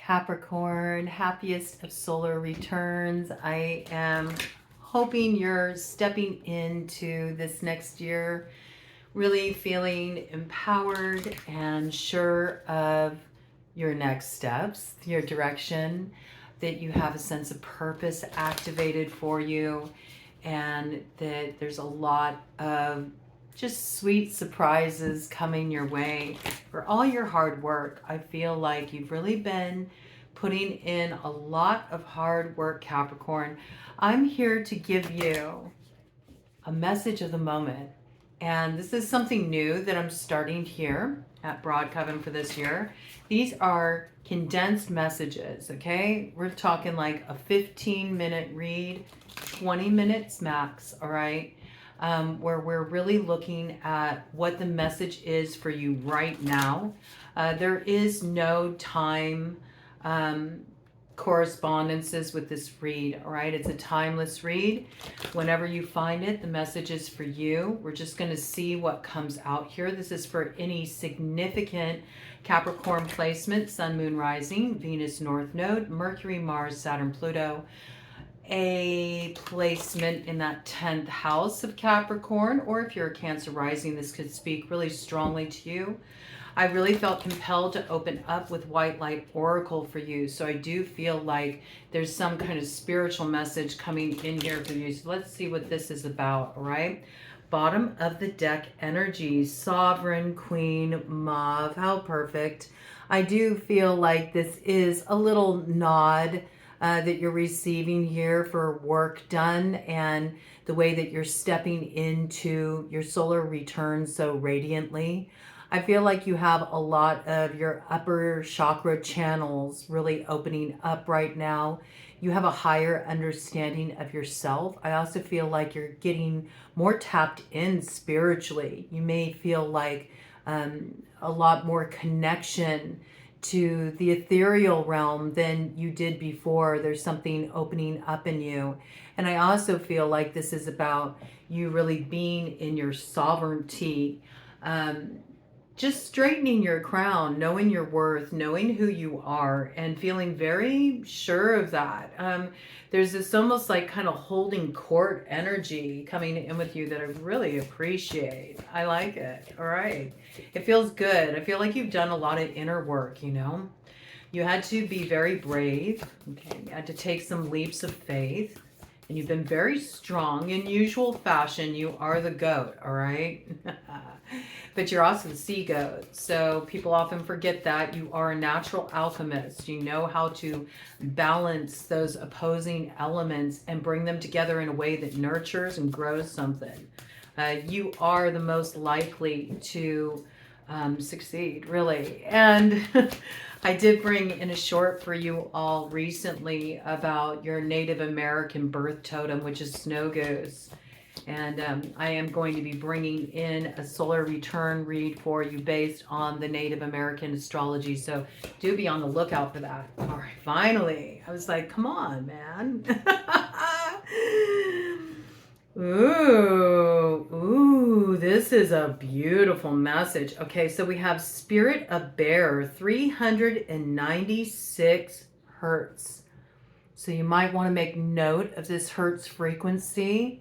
Capricorn, happiest of solar returns. I am hoping you're stepping into this next year really feeling empowered and sure of your next steps, your direction, that you have a sense of purpose activated for you, and that there's a lot of just sweet surprises coming your way for all your hard work. I feel like you've really been putting in a lot of hard work, Capricorn. I'm here to give you a message of the moment. And this is something new that I'm starting here at Broad Coven for this year. These are condensed messages, okay? We're talking like a 15-minute read, 20 minutes max, all right? Where we're really looking at what the message is for you right now. There is no time correspondences with this read, all right? It's a timeless read. Whenever you find it, the message is for you. We're just going to see what comes out here. This is for any significant Capricorn placement: Sun, Moon, Rising, Venus, North Node, Mercury, Mars, Saturn, Pluto. A placement in that 10th house of Capricorn, or if you're a Cancer rising, this could speak really strongly to you. I really felt compelled to open up with White Light Oracle for you. So I do feel like there's some kind of spiritual message coming in here for you. So let's see what this is about, all right? Bottom of the deck energy, Sovereign, Queen, Mauve. How perfect. I do feel like this is a little nod that you're receiving here for work done and the way that you're stepping into your solar return so radiantly. I feel like you have a lot of your upper chakra channels really opening up right now. You have a higher understanding of yourself. I also feel like you're getting more tapped in spiritually. You may feel like a lot more connection to the ethereal realm than you did before. There's something opening up in you. And I also feel like this is about you really being in your sovereignty, just straightening your crown, knowing your worth, knowing who you are, and feeling very sure of that. There's this almost like kind of holding court energy coming in with you that I really appreciate. I like it. All right. It feels good. I feel like you've done a lot of inner work, you know. You had to be very brave. Okay. You had to take some leaps of faith. And you've been very strong. In usual fashion, you are the goat, all right? But you're also the sea goat. So people often forget that you are a natural alchemist. You know how to balance those opposing elements and bring them together in a way that nurtures and grows something. You are the most likely to succeed, really. And I did bring in a short for you all recently about your Native American birth totem, which is snow goose. And I am going to be bringing in a solar return read for you based on the Native American astrology. So do be on the lookout for that. All right, finally. I was like, come on, man. Ooh, this is a beautiful message. Okay, so we have Spirit of Bear, 396 hertz. So you might want to make note of this hertz frequency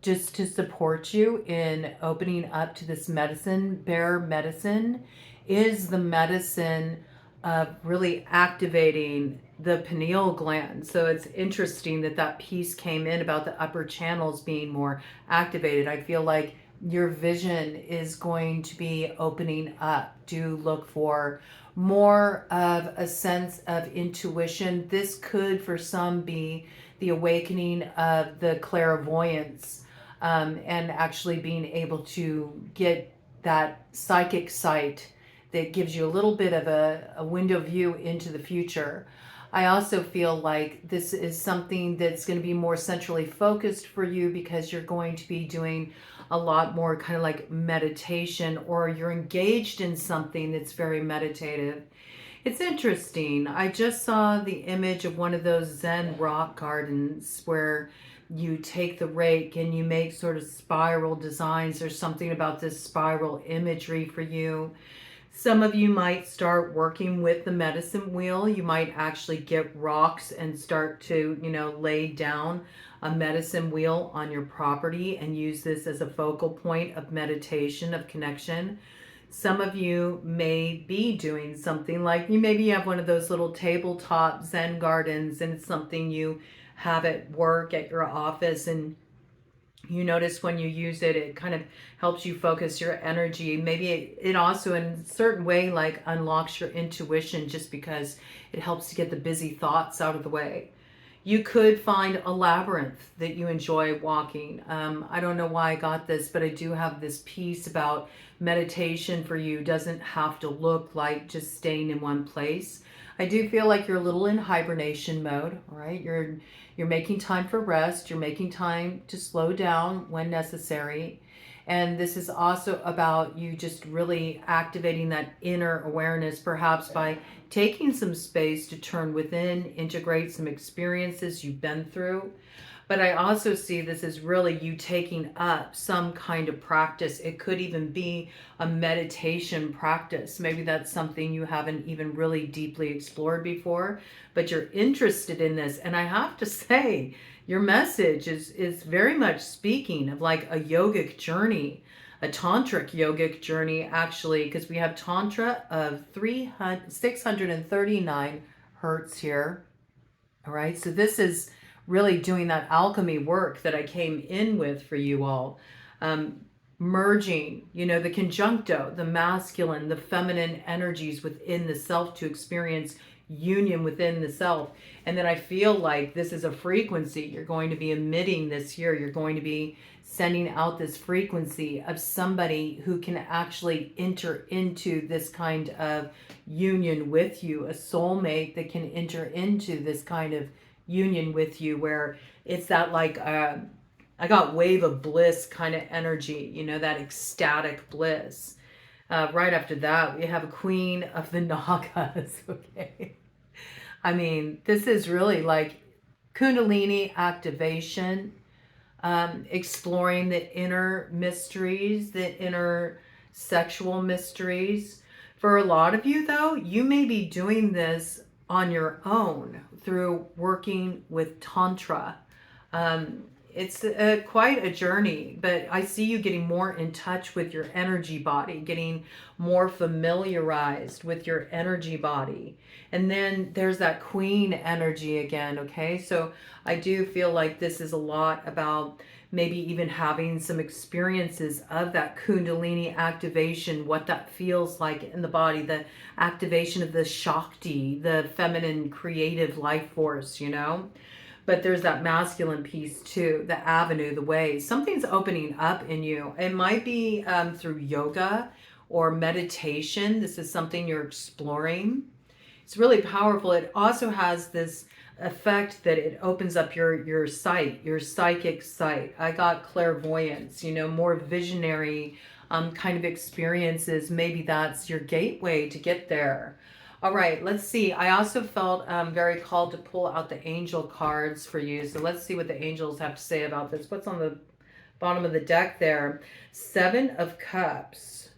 just to support you in opening up to this medicine. Bear medicine is the medicine of really activating the pineal gland. So it's interesting that that piece came in about the upper channels being more activated. I feel like your vision is going to be opening up. Do look for more of a sense of intuition. This could, for some, be the awakening of the clairvoyance, and actually being able to get that psychic sight that gives you a little bit of a window view into the future. I also feel like this is something that's going to be more centrally focused for you because you're going to be doing a lot more kind of like meditation, or you're engaged in something that's very meditative. It's interesting. I just saw the image of one of those Zen rock gardens where you take the rake and you make sort of spiral designs. There's something about this spiral imagery for you. Some of you might start working with the medicine wheel. You might actually get rocks and start to, lay down a medicine wheel on your property and use this as a focal point of meditation, of connection. Some of you may be doing something like maybe you have one of those little tabletop Zen gardens, and it's something you have at work, at your office, and you notice when you use it, it kind of helps you focus your energy. Maybe it also in a certain way like unlocks your intuition, just because it helps to get the busy thoughts out of the way. You could find a labyrinth that you enjoy walking. I don't know why I got this, but I do have this piece about meditation for you. Doesn't have to look like just staying in one place. I do feel like you're a little in hibernation mode, all right? You're making time for rest. You're making time to slow down when necessary. And this is also about you just really activating that inner awareness, perhaps by taking some space to turn within, integrate some experiences you've been through. But I also see this as really you taking up some kind of practice. It could even be a meditation practice. Maybe that's something you haven't even really deeply explored before, but you're interested in this. And I have to say, your message is very much speaking of like a yogic journey, a tantric yogic journey, actually, because we have tantra of 639 hertz here. All right, so this is really doing that alchemy work that I came in with for you all. Merging, the conjuncto, the masculine, the feminine energies within the self to experience union within the self. And then I feel like this is a frequency you're going to be emitting this year. You're going to be sending out this frequency of somebody who can actually enter into this kind of union with you, a soulmate that can enter into this kind of union with you, where it's that like I got wave of bliss kind of energy, that ecstatic bliss. Right after that, we have a queen of the Nagas. Okay, I mean, this is really like Kundalini activation, exploring the inner mysteries, the inner sexual mysteries. For a lot of you, though, you may be doing this on your own through working with Tantra. It's quite a journey, but I see you getting more in touch with your energy body, getting more familiarized with your energy body. And then there's that queen energy again, okay? So I do feel like this is a lot about maybe even having some experiences of that Kundalini activation, what that feels like in the body, the activation of the Shakti, the feminine creative life force, But there's that masculine piece too, the avenue, the way. Something's opening up in you. It might be through yoga or meditation. This is something you're exploring. It's really powerful. It also has this effect that it opens up your sight, your psychic sight. I got clairvoyance, more visionary kind of experiences. Maybe that's your gateway to get there. All right, let's see. I also felt very called to pull out the angel cards for you. So let's see what the angels have to say about this. What's on the bottom of the deck there? 7 of Cups.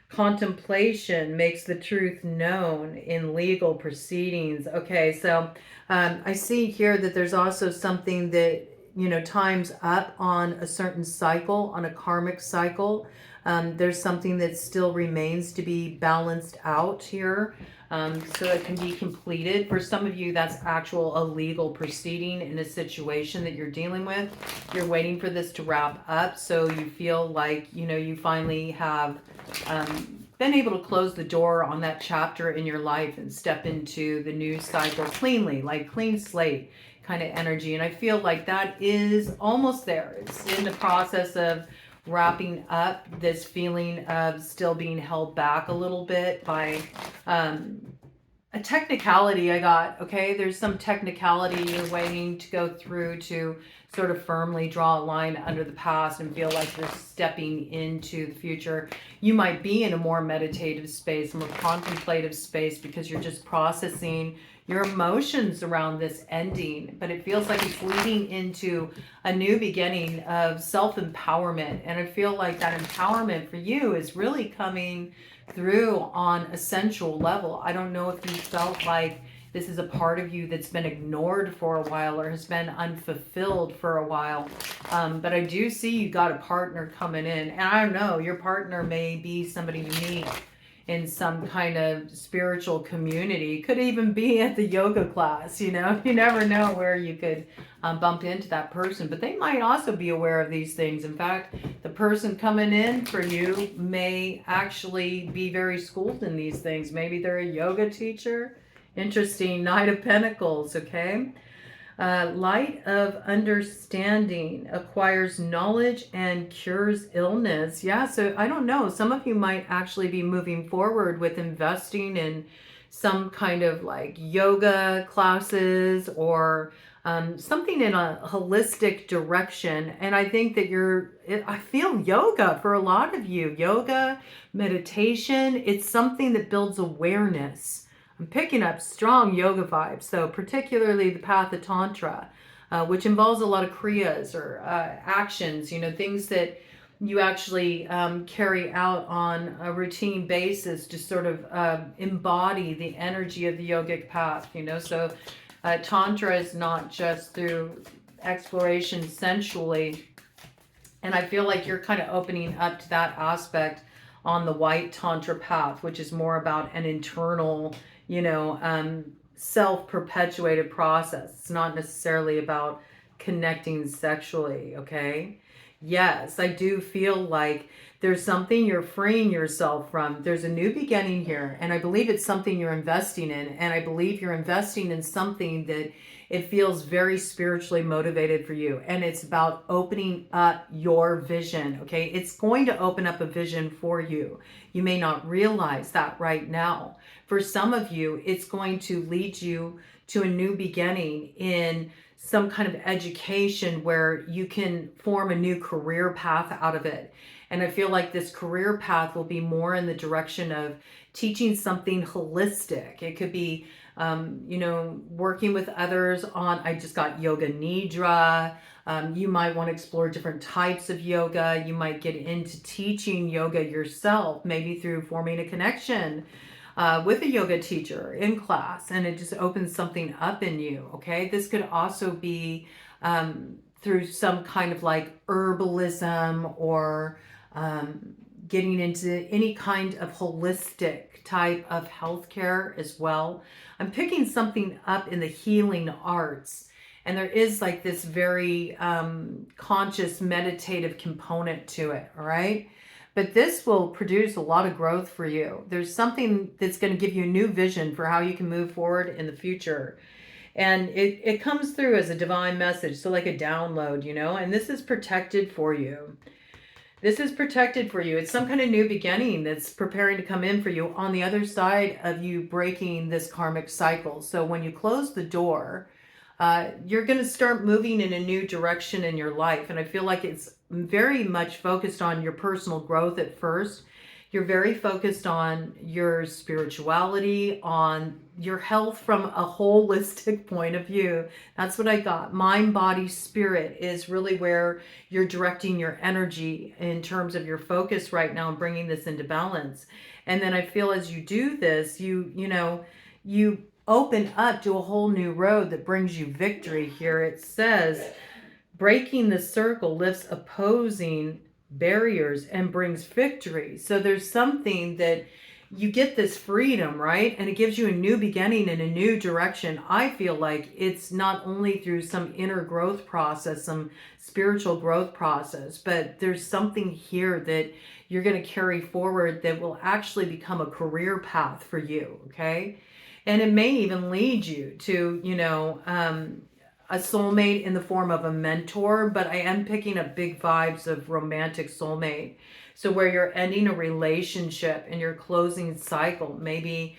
Contemplation makes the truth known in legal proceedings. Okay, so I see here that there's also something that, time's up on a certain cycle, on a karmic cycle. There's something that still remains to be balanced out here. So it can be completed. For some of you, that's a legal proceeding in a situation that you're dealing with. You're waiting for this to wrap up, so you feel like, you finally have been able to close the door on that chapter in your life and step into the new cycle cleanly, like clean slate kind of energy. And I feel like that is almost there. It's in the process of wrapping up, this feeling of still being held back a little bit by a technicality I got. Okay, there's some technicality you're waiting to go through to sort of firmly draw a line under the past and feel like you're stepping into the future. You might be in a more meditative space, a more contemplative space, because you're just processing your emotions around this ending, but it feels like it's leading into a new beginning of self-empowerment. And I feel like that empowerment for you is really coming through on a sensual level. I don't know if you felt like this is a part of you that's been ignored for a while or has been unfulfilled for a while. But I do see you got a partner coming in. And I don't know, your partner may be somebody you meet in some kind of spiritual community. Could even be at the yoga class, you know. You never know where you could bump into that person. But they might also be aware of these things. In fact, the person coming in for you may actually be very schooled in these things. Maybe they're a yoga teacher. Interesting. Knight of Pentacles, okay? Light of understanding acquires knowledge and cures illness. Yeah, so I don't know. Some of you might actually be moving forward with investing in some kind of like yoga classes or something in a holistic direction. And I think that I feel yoga for a lot of you. Yoga, meditation, it's something that builds awareness. I'm picking up strong yoga vibes, so particularly the path of Tantra, which involves a lot of kriyas or actions, you know, things that you actually carry out on a routine basis to sort of embody the energy of the yogic path, you know. So Tantra is not just through exploration sensually, and I feel like you're kind of opening up to that aspect on the white Tantra path, which is more about an internal, you know, self-perpetuated process. It's not necessarily about connecting sexually, okay? Yes, I do feel like there's something you're freeing yourself from. There's a new beginning here, and I believe it's something you're investing in, and I believe you're investing in something that it feels very spiritually motivated for you, and it's about opening up your vision, okay? It's going to open up a vision for you. You may not realize that right now. For some of you, it's going to lead you to a new beginning in some kind of education where you can form a new career path out of it. And I feel like this career path will be more in the direction of teaching something holistic. It could be, you know, working with others on, I just got yoga nidra. You might want to explore different types of yoga. You might get into teaching yoga yourself, maybe through forming a connection with a yoga teacher in class, and it just opens something up in you, okay? This could also be through some kind of like herbalism or getting into any kind of holistic type of healthcare as well. I'm picking something up in the healing arts, and there is like this very conscious meditative component to it, all right? But this will produce a lot of growth for you. There's something that's going to give you a new vision for how you can move forward in the future. And it comes through as a divine message, so like a download, you know, and this is protected for you. This is protected for you. It's some kind of new beginning that's preparing to come in for you on the other side of you breaking this karmic cycle. So when you close the door, you're going to start moving in a new direction in your life. And I feel like it's very much focused on your personal growth at first. You're very focused on your spirituality, on your health from a holistic point of view. That's what I got. Mind, body, spirit is really where you're directing your energy in terms of your focus right now and bringing this into balance. And then I feel as you do this, you open up to a whole new road that brings you victory here. It says, breaking the circle lifts opposing barriers and brings victory. So there's something that you get this freedom, right? And it gives you a new beginning and a new direction. I feel like it's not only through some inner growth process, some spiritual growth process, but there's something here that you're going to carry forward that will actually become a career path for you, okay? And it may even lead you to, a soulmate in the form of a mentor, but I am picking up big vibes of romantic soulmate. So where you're ending a relationship and you're closing cycle, maybe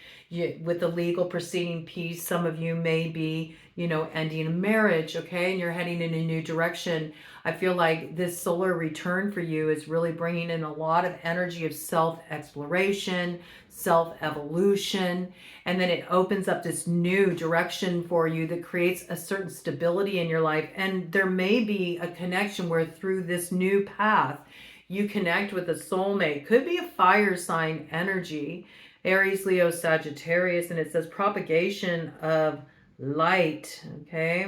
with the legal proceeding piece, some of you may be, ending a marriage, okay? And you're heading in a new direction. I feel like this solar return for you is really bringing in a lot of energy of self-exploration, self-evolution, and then it opens up this new direction for you that creates a certain stability in your life. And there may be a connection where through this new path, you connect with a soulmate. Could be a fire sign energy, Aries, Leo, Sagittarius, and it says propagation of light, okay?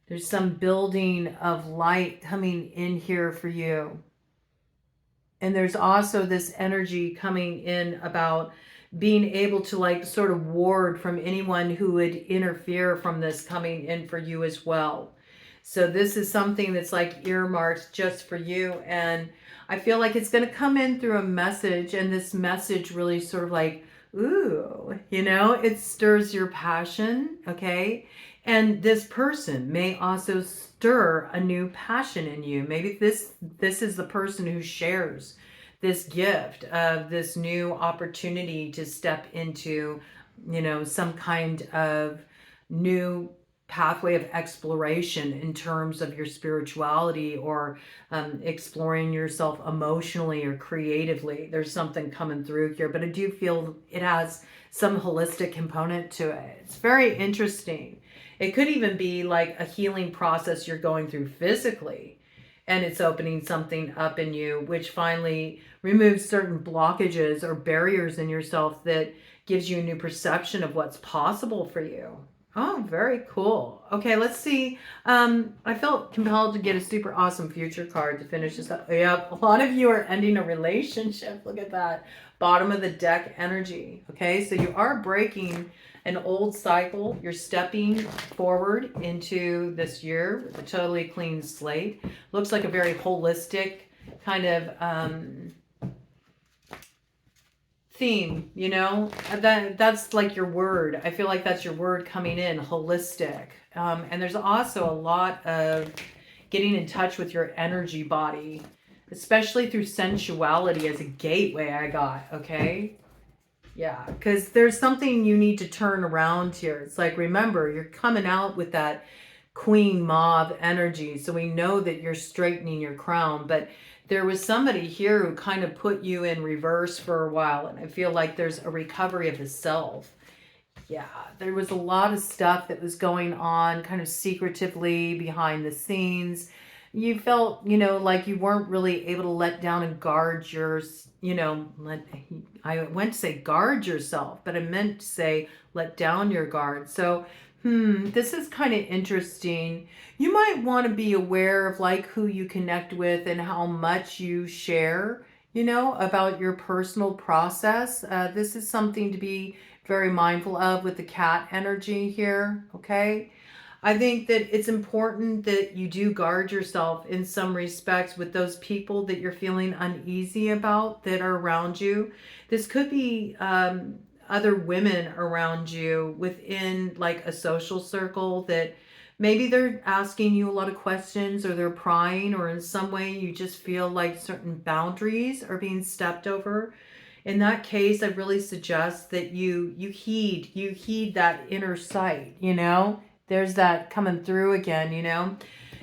There's some building of light coming in here for you. And there's also this energy coming in about being able to like sort of ward from anyone who would interfere from this coming in for you as well. So this is something that's like earmarked just for you. And I feel like it's going to come in through a message, and this message really sort of like, ooh, you know, it stirs your passion, okay? And this person may also stir a new passion in you. Maybe this is the person who shares this gift of this new opportunity to step into, you know, some kind of new pathway of exploration in terms of your spirituality, or exploring yourself emotionally or creatively. There's something coming through here, but I do feel it has some holistic component to it. It's very interesting. It could even be like a healing process you're going through physically, and it's opening something up in you, which finally removes certain blockages or barriers in yourself that gives you a new perception of what's possible for you. Oh, very cool. Okay, let's see. I felt compelled to get a super awesome future card to finish this up. Yep, a lot of you are ending a relationship. Look at that. Bottom of the deck energy. Okay, so you are breaking an old cycle. You're stepping forward into this year with a totally clean slate. Looks like a very holistic kind of theme, you know, that's like your word. I feel like that's your word coming in, holistic. And there's also a lot of getting in touch with your energy body, especially through sensuality as a gateway I got, okay? Yeah, because there's something you need to turn around here. It's like, remember, you're coming out with that queen mauve energy, so we know that you're straightening your crown, but there was somebody here who kind of put you in reverse for a while, and I feel like there's a recovery of the self. Yeah, there was a lot of stuff that was going on kind of secretively behind the scenes. You felt, you know, like you weren't really able to let down and guard your, you know, I went to say guard yourself, but I meant to say let down your guard. So this is kind of interesting. You might want to be aware of like who you connect with and how much you share, you know, about your personal process. This is something to be very mindful of with the cat energy here, okay? I think that it's important that you do guard yourself in some respects with those people that you're feeling uneasy about that are around you. This could be other women around you within like a social circle that maybe they're asking you a lot of questions, or they're prying, or in some way you just feel like certain boundaries are being stepped over. In that case, I really suggest that you heed that inner sight, you know? There's that coming through again, you know?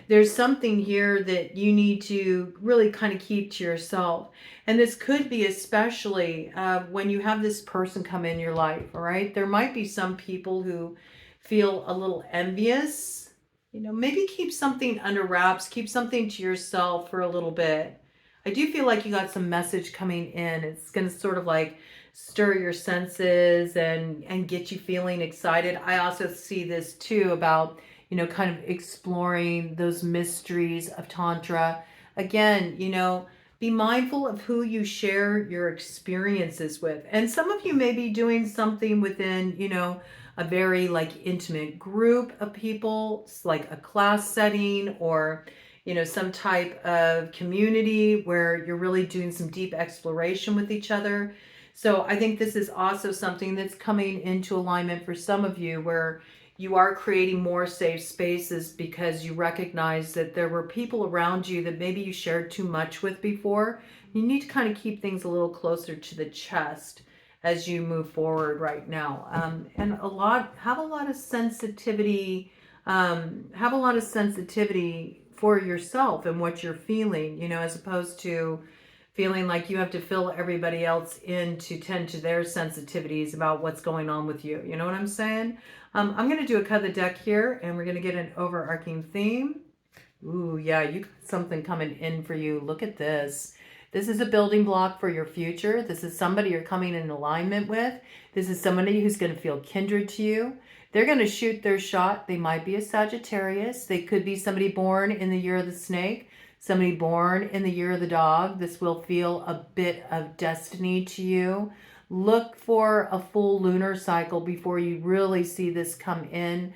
There's something here that you need to really kind of keep to yourself. And this could be especially when you have this person come in your life, all right? There might be some people who feel a little envious. You know, maybe keep something under wraps, keep something to yourself for a little bit. I do feel like you got some message coming in. It's going to sort of like stir your senses and get you feeling excited. I also see this too about, you know, kind of exploring those mysteries of Tantra. Again, you know, be mindful of who you share your experiences with. And some of you may be doing something within, you know, a very like intimate group of people, like a class setting, or, you know, some type of community where you're really doing some deep exploration with each other. So I think this is also something that's coming into alignment for some of you, where you are creating more safe spaces because you recognize that there were people around you that maybe you shared too much with before. You need to kind of keep things a little closer to the chest as you move forward right now. And have a lot of sensitivity, for yourself and what you're feeling, you know, as opposed to feeling like you have to fill everybody else in to tend to their sensitivities about what's going on with you. You know what I'm saying? I'm going to do a cut of the deck here, and we're going to get an overarching theme. Ooh, yeah, you got something coming in for you. Look at this. This is a building block for your future. This is somebody you're coming in alignment with. This is somebody who's going to feel kindred to you. They're going to shoot their shot. They might be a Sagittarius. They could be somebody born in the year of the snake, somebody born in the year of the dog. This will feel a bit of destiny to you. Look for a full lunar cycle before you really see this come in.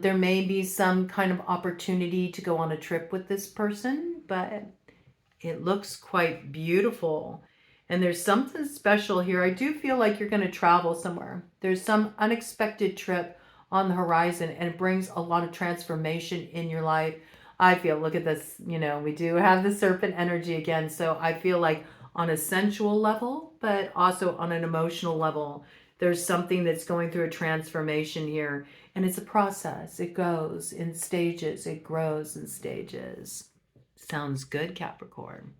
There may be some kind of opportunity to go on a trip with this person, but it looks quite beautiful. And there's something special here. I do feel like you're going to travel somewhere. There's some unexpected trip on the horizon, and it brings a lot of transformation in your life. I feel, look at this, we do have the serpent energy again. So I feel like on a sensual level, but also on an emotional level, there's something that's going through a transformation here. And it's a process. It goes in stages. It grows in stages. Sounds good, Capricorn.